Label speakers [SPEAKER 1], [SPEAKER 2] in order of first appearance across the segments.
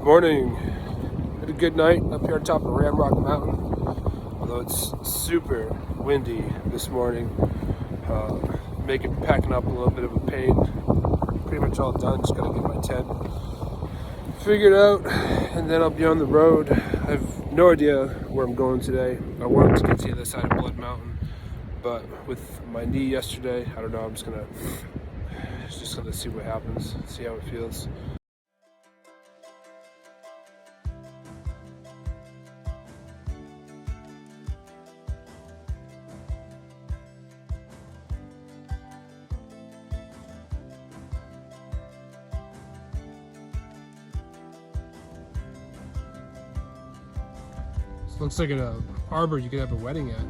[SPEAKER 1] Good morning. Had a good night up here on top of Ramrock Mountain. Although it's super windy this morning, making packing up a little bit of a pain. Pretty much all done. Just gotta get my tent figured out, and then I'll be on the road. I have no idea where I'm going today. I wanted to get to the other side of Blood Mountain, but with my knee yesterday, I don't know. I'm just gonna see what happens, see how it feels. Looks like an arbor you could have a wedding at.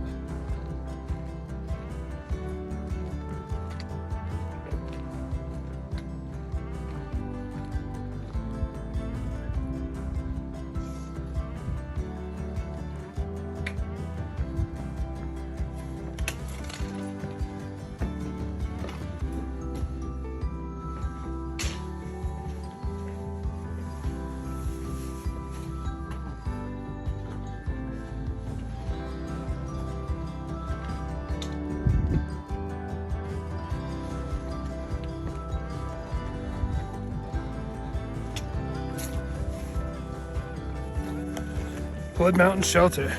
[SPEAKER 1] Blood Mountain Shelter.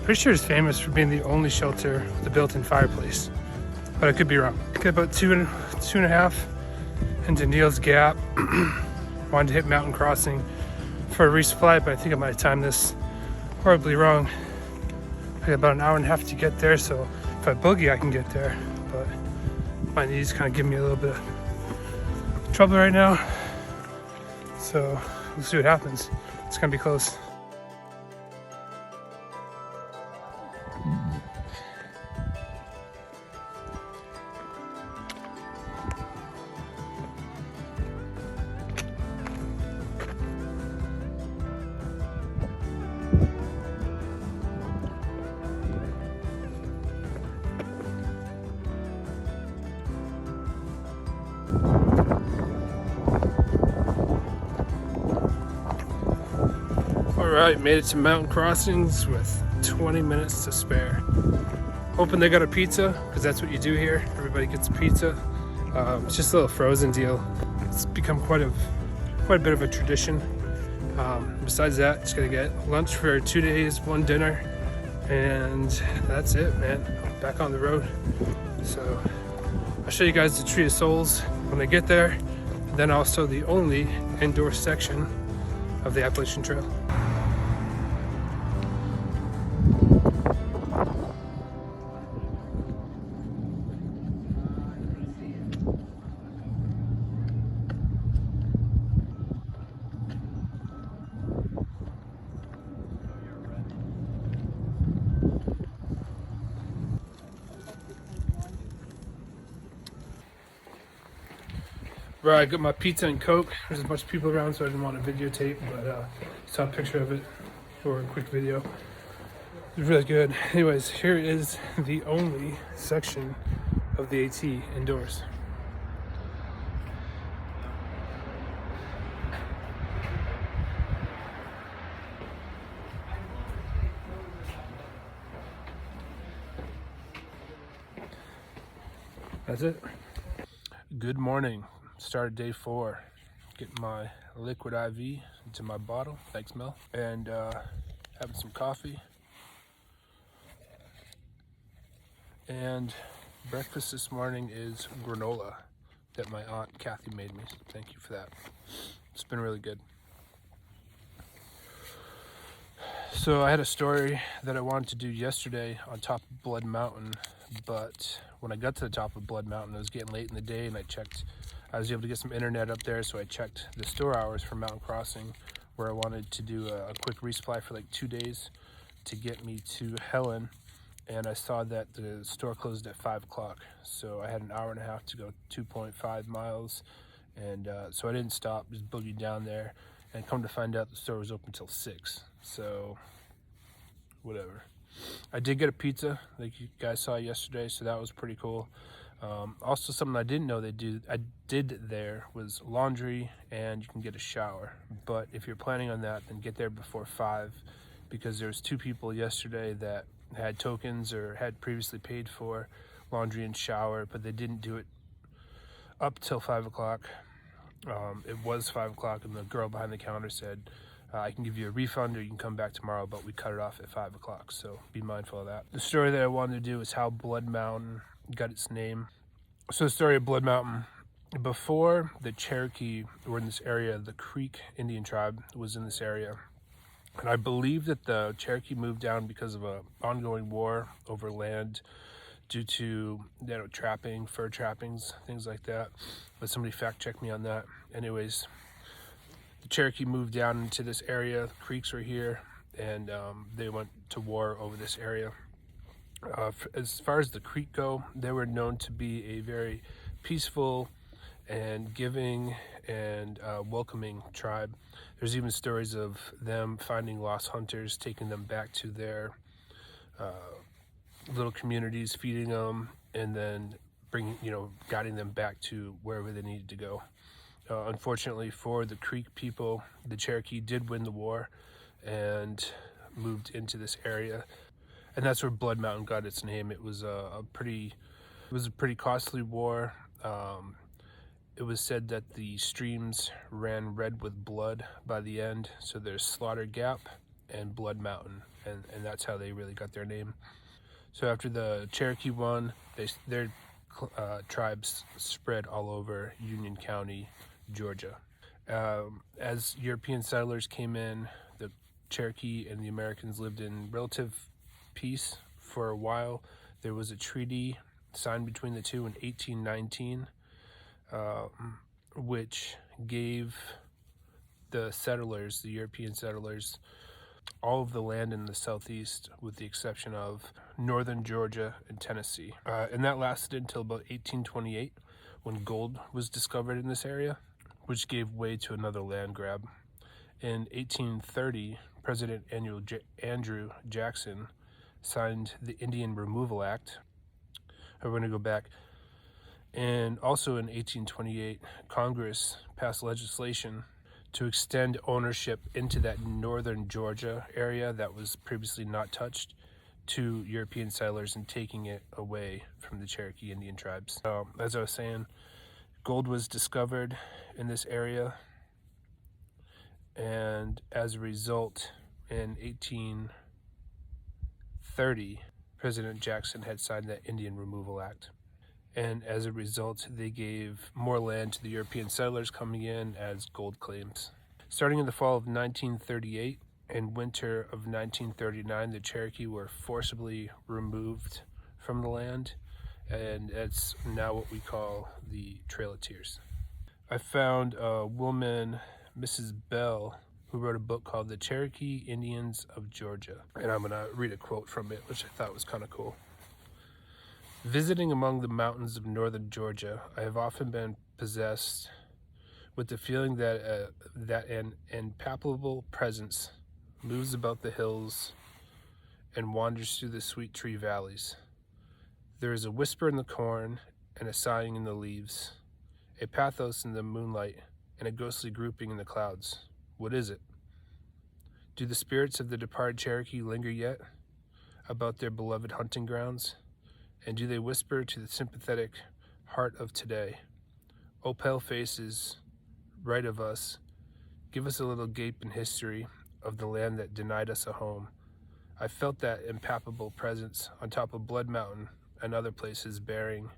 [SPEAKER 1] Pretty sure it's famous for being the only shelter with a built-in fireplace, but I could be wrong. Got about two and a half into Neil's Gap. Wanted to hit Mountain Crossing for a resupply, but I think I might have timed this horribly wrong. I got about an hour and a half to get there, so if I boogie, I can get there. But my knees kind of give me a little bit of trouble right now, so we'll see what happens. It's gonna be close. Alright, made it to Mountain Crossings with 20 minutes to spare. Hoping they got a pizza, because that's what you do here. Everybody gets a pizza. It's just a little frozen deal. It's become quite a bit of a tradition. Besides that, just gonna get lunch for 2 days, 1 dinner, and that's it, man. Back on the road. So I'll show you guys the Tree of Souls when I get there, and then also the only indoor section of the Appalachian Trail. Right, I got my pizza and Coke. There's a bunch of people around, so I didn't want to videotape, but saw a picture of it for a quick video. It was really good. Anyways, here is the only section of the AT indoors. That's it. Good morning. Started day 4. Getting my liquid IV into my bottle. Thanks, Mel. And having some coffee. And breakfast this morning is granola that my aunt Kathy made me. So thank you for that. It's been really good. So I had a story that I wanted to do yesterday on top of Blood Mountain, but when I got to the top of Blood Mountain, it was getting late in the day, and I was able to get some internet up there, so I checked the store hours for Mountain Crossing, where I wanted to do a quick resupply for like 2 days to get me to Helen, and I saw that the store closed at 5 o'clock, so I had an hour and a half to go 2.5 miles, and so I didn't stop, just boogied down there, and come to find out the store was open till 6, so whatever. I did get a pizza like you guys saw yesterday, so that was pretty cool. Also, something I didn't know I did there was laundry, and you can get a shower. But if you're planning on that, then get there before 5, because there was 2 people yesterday that had tokens or had previously paid for laundry and shower, but they didn't do it up till 5 o'clock. It was 5 o'clock, and the girl behind the counter said, I can give you a refund or you can come back tomorrow, but we cut it off at 5 o'clock, so be mindful of that. The story that I wanted to do is how Blood Mountain got its name. So the story of Blood Mountain: before the Cherokee were in this area, the Creek Indian tribe was in this area. And I believe that the Cherokee moved down because of an ongoing war over land due to trapping, fur trappings, things like that. But somebody fact checked me on that. Anyways, the Cherokee moved down into this area. The creeks were here, and they went to war over this area. As far as the Creek go, they were known to be a very peaceful and giving and welcoming tribe. There's even stories of them finding lost hunters, taking them back to their little communities, feeding them, and then guiding them back to wherever they needed to go. Unfortunately for the Creek people, the Cherokee did win the war and moved into this area, and that's where Blood Mountain got its name. It was a pretty costly war. It was said that the streams ran red with blood by the end, so there's Slaughter Gap and Blood Mountain, and that's how they really got their name. So after the Cherokee won, their tribes spread all over Union County, Georgia. As European settlers came in, the Cherokee and the Americans lived in relative peace for a while. There was a treaty signed between the two in 1819, which gave the settlers, the European settlers, all of the land in the southeast with the exception of northern Georgia and Tennessee. And that lasted until about 1828, when gold was discovered in this area, which gave way to another land grab. In 1830, President Andrew Jackson signed the Indian Removal Act. We're going to go back. And also in 1828, Congress passed legislation to extend ownership into that northern Georgia area that was previously not touched to European settlers, and taking it away from the Cherokee Indian tribes. So, as I was saying, gold was discovered in this area, and as a result, in 1830, President Jackson had signed that Indian Removal Act. And as a result, they gave more land to the European settlers coming in as gold claims. Starting in the fall of 1938 and winter of 1939, the Cherokee were forcibly removed from the land, and that's now what we call the Trail of Tears. I found a woman, Mrs. Bell, who wrote a book called The Cherokee Indians of Georgia. And I'm going to read a quote from it, which I thought was kind of cool. Visiting among the mountains of northern Georgia, I have often been possessed with the feeling that an impalpable presence moves about the hills and wanders through the sweet tree valleys. There is a whisper in the corn and a sighing in the leaves, a pathos in the moonlight and a ghostly grouping in the clouds. What is it? Do the spirits of the departed Cherokee linger yet about their beloved hunting grounds? And do they whisper to the sympathetic heart of today, "O pale faces, right of us, give us a little gape in history of the land that denied us a home"? I felt that impalpable presence on top of Blood Mountain and other places bearing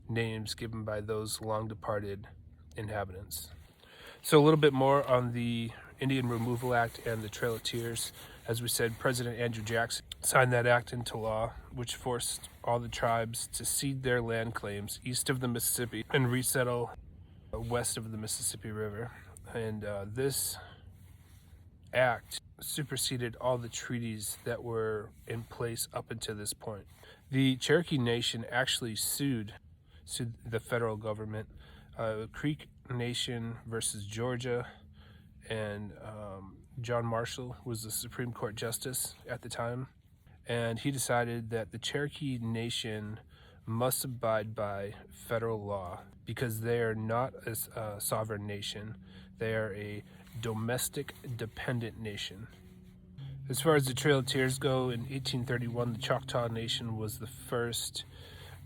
[SPEAKER 1] names given by those long departed inhabitants. So a little bit more on the Indian Removal Act and the Trail of Tears. As we said, President Andrew Jackson signed that act into law, which forced all the tribes to cede their land claims east of the Mississippi and resettle west of the Mississippi River. And this act superseded all the treaties that were in place up until this point. The Cherokee Nation actually sued the federal government. Creek Nation versus Georgia, and John Marshall was the Supreme Court Justice at the time, and he decided that the Cherokee Nation must abide by federal law because they are not a sovereign nation. They are a domestic dependent nation. As far as the Trail of Tears go, in 1831, the Choctaw Nation was the first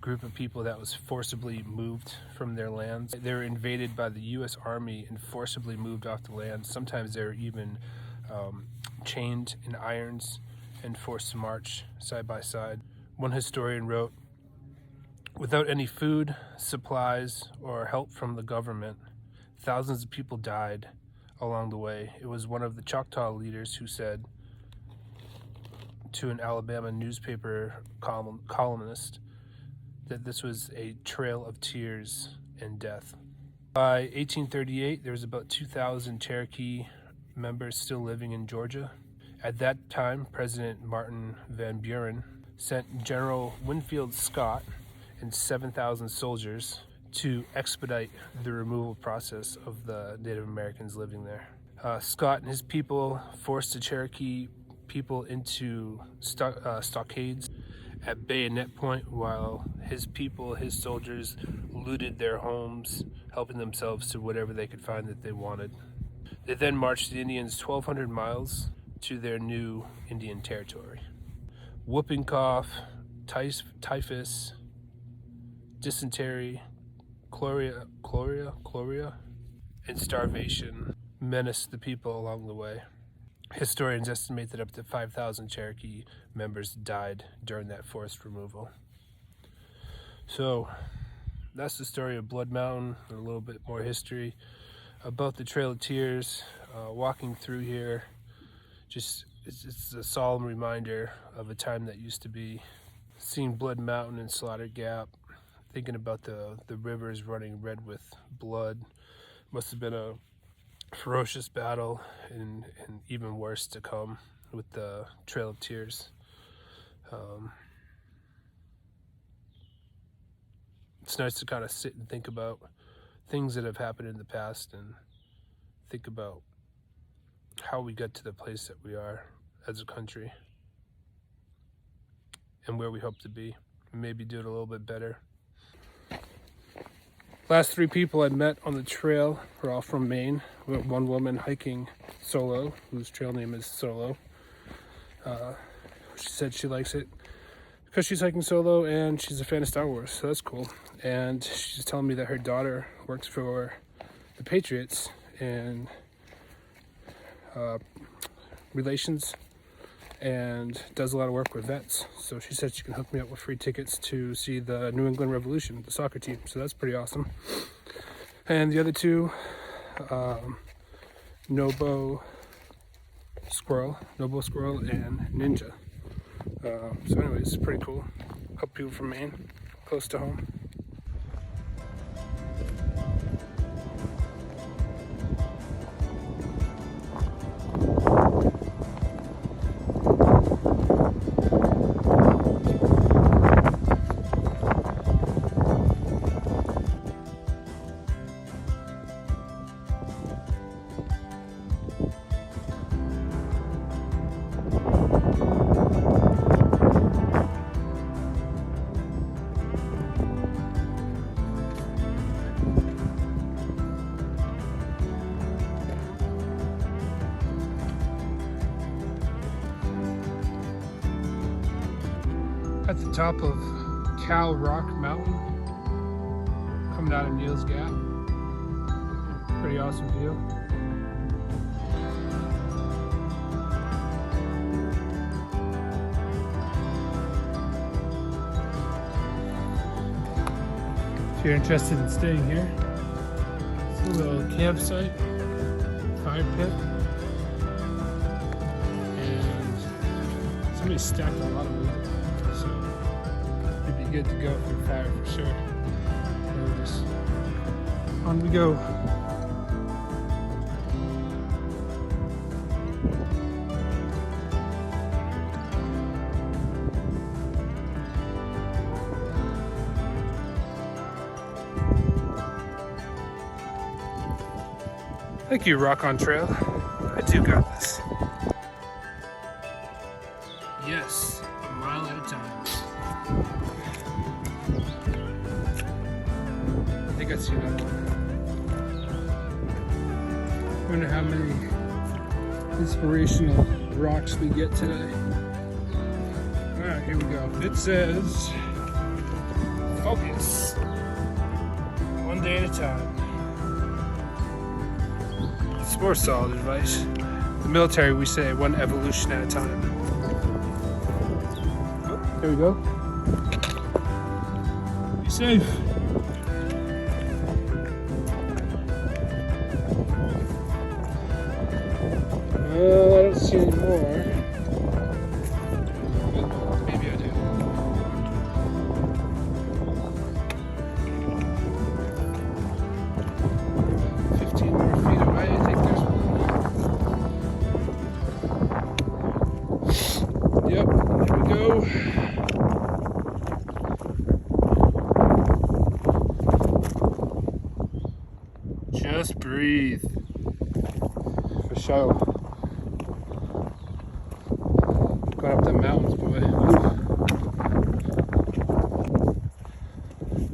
[SPEAKER 1] group of people that was forcibly moved from their lands. They were invaded by the U.S. Army and forcibly moved off the land. Sometimes they were even chained in irons and forced to march side by side. One historian wrote, "Without any food, supplies, or help from the government, thousands of people died along the way." It was one of the Choctaw leaders who said to an Alabama newspaper columnist that this was a trail of tears and death. By 1838, there was about 2,000 Cherokee members still living in Georgia. At that time, President Martin Van Buren sent General Winfield Scott and 7,000 soldiers to expedite the removal process of the Native Americans living there. Scott and his people forced the Cherokee people into stockades at bayonet point, while his people, his soldiers, looted their homes, helping themselves to whatever they could find that they wanted. They then marched the Indians 1,200 miles to their new Indian territory. Whooping cough, typhus, dysentery, chloria, and starvation menaced the people along the way. Historians estimate that up to 5,000 Cherokee members died during that forced removal. So that's the story of Blood Mountain, and a little bit more history about the Trail of Tears. Walking through here, it's a solemn reminder of a time that used to be. Seeing Blood Mountain and Slaughter Gap, thinking about the rivers running red with blood. Must have been a ferocious battle, and even worse to come with the Trail of Tears. It's nice to kind of sit and think about things that have happened in the past and think about how we got to the place that we are as a country and where we hope to be, and maybe do it a little bit better. Last three people I met on the trail were all from Maine. We had one woman hiking solo, whose trail name is Solo. She said she likes it because she's hiking solo and she's a fan of Star Wars, so that's cool. And she's telling me that her daughter works for the Patriots in relations and does a lot of work with vets. So she said she can hook me up with free tickets to see the New England Revolution, the soccer team. So that's pretty awesome. And the other two, Nobo Squirrel, and Ninja. So anyways, it's pretty cool. Help people from Maine, close to home. At the top of Cow Rock Mountain, coming out of Neal's Gap. Pretty awesome view. If you're interested in staying here, it's a little campsite, fire pit, and somebody stacked a lot of wood. So it'd be good to go for a fire for sure. So just on we go. Thank you, Rock on Trail. I do got this. Yes, a mile at a time. think I see that. Wonder how many inspirational rocks we get today. Alright, here we go. It says, focus. One day at a time. It's more solid advice. In the military, we say one evolution at a time. Oh, there we go. Be safe. I don't see any more. Maybe I do. More feet away, I think there's one. Yep, there we go. Just breathe. For sure. Going up the mountains, boy.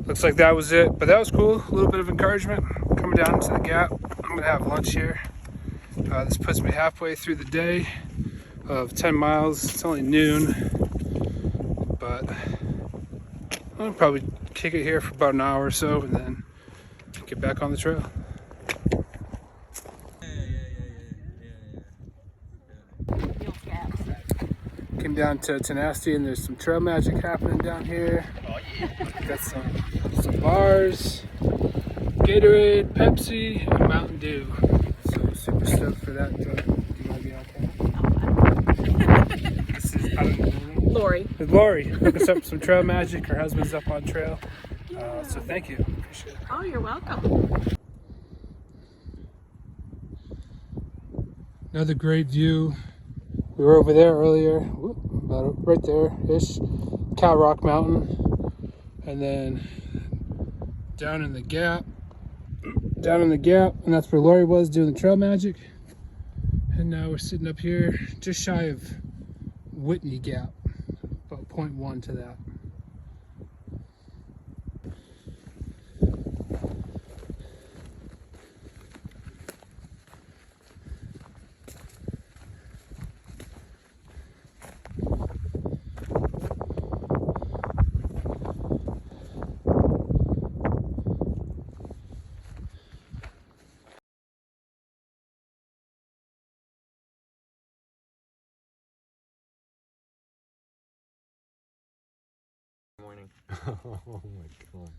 [SPEAKER 1] Looks like that was it, but that was cool. A little bit of encouragement coming down to the gap. I'm gonna have lunch here. This puts me halfway through the day of 10 miles. It's only noon, but I'll probably kick it here for about an hour or so and then get back on the trail. Came down to Tenacity and there's some trail magic happening down here. Got some bars, Gatorade, Pepsi, and Mountain Dew. So super stoked for that. Do you want to be on camera? This is
[SPEAKER 2] Lori.
[SPEAKER 1] With Lori. Hook us up with some trail magic. Her husband's up on trail. So thank you. Appreciate it.
[SPEAKER 2] Oh, you're welcome.
[SPEAKER 1] Another great view. We were over there earlier, about right there-ish, Cow Rock Mountain. And then down in the gap, and that's where Lori was doing the trail magic. And now we're sitting up here just shy of Whitney Gap, about 0.1 to that.
[SPEAKER 3] Morning. Oh my god.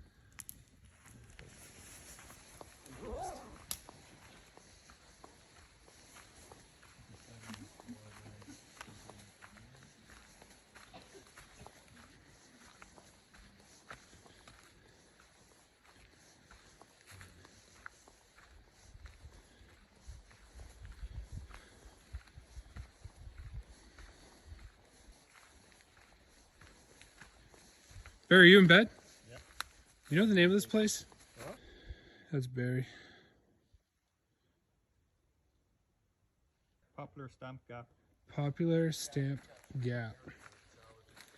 [SPEAKER 1] Barry, are you in bed?
[SPEAKER 3] Yep.
[SPEAKER 1] You know the name of this place?
[SPEAKER 3] What?
[SPEAKER 1] That's Barry.
[SPEAKER 3] Popular Stamp Gap.
[SPEAKER 1] Popular Stamp Gap.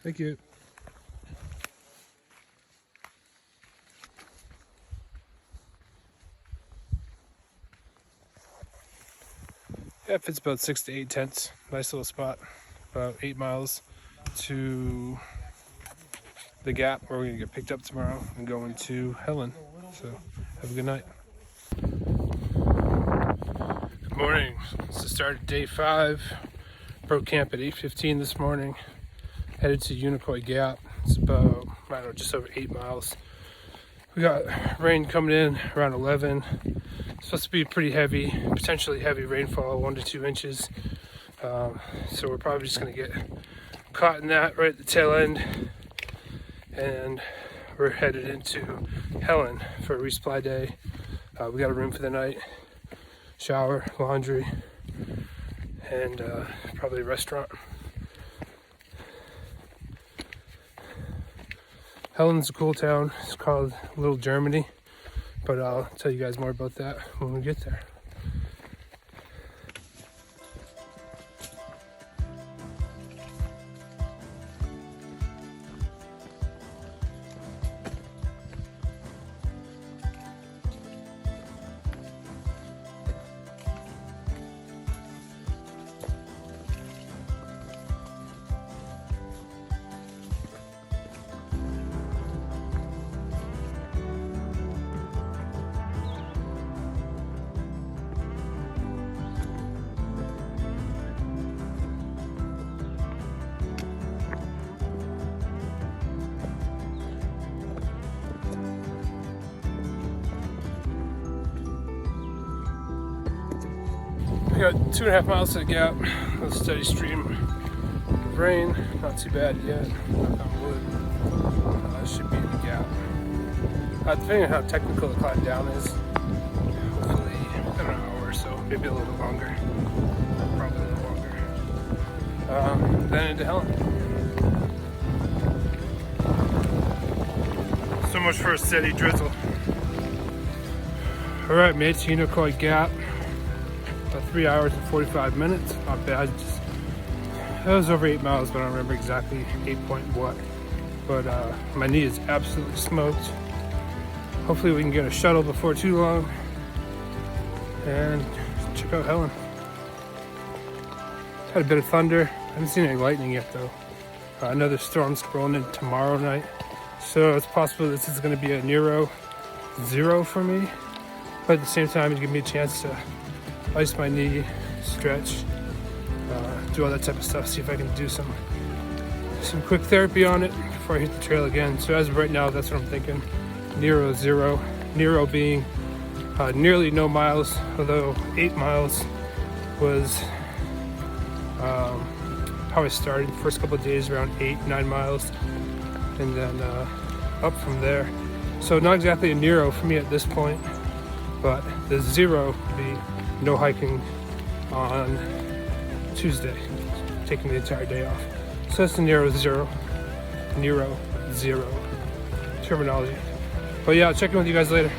[SPEAKER 1] Thank you. Yeah, it fits about 6 to 8 tents. Nice little spot. About 8 miles to the gap where we're gonna get picked up tomorrow and going to Helen. So have a good night. Good morning. It's the start of day 5. Broke camp at 8:15 this morning. Headed to Unicoi Gap. It's about, I don't know, just over 8 miles. We got rain coming in around 11. It's supposed to be pretty heavy, potentially heavy rainfall, 1 to 2 inches. So we're probably just gonna get caught in that right at the tail end. And we're headed into Helen for a resupply day. We got a room for the night, shower, laundry, and probably a restaurant. Helen's a cool town. It's called Little Germany, but I'll tell you guys more about that when we get there. We got 2.5 miles to the gap. A steady stream of rain. Not too bad yet. Knock on wood. Should be in the gap. Depending on how technical the climb down is, hopefully an hour or so, maybe a little longer. Probably a little longer. Then into Helen. So much for a steady drizzle. Alright, made it to Unicoi Gap. About 3 hours and 45 minutes. Not bad. It was over 8 miles, but I don't remember exactly 8 point what. But my knee is absolutely smoked. Hopefully we can get a shuttle before too long and check out Helen. Had a bit of thunder. I haven't seen any lightning yet though. Another storm's rolling in tomorrow night. So it's possible this is going to be a Nero 0 for me. But at the same time, it'll give me a chance to ice my knee, stretch, do all that type of stuff. See if I can do some quick therapy on it before I hit the trail again. So as of right now, that's what I'm thinking. Nero 0. Nero being nearly no miles, although 8 miles was how I started. The first couple of days around 8-9 miles, and then up from there. So not exactly a Nero for me at this point, but the 0 would be no hiking on Tuesday, taking the entire day off. So that's the Nero 0 terminology. But yeah, I'll check in with you guys later.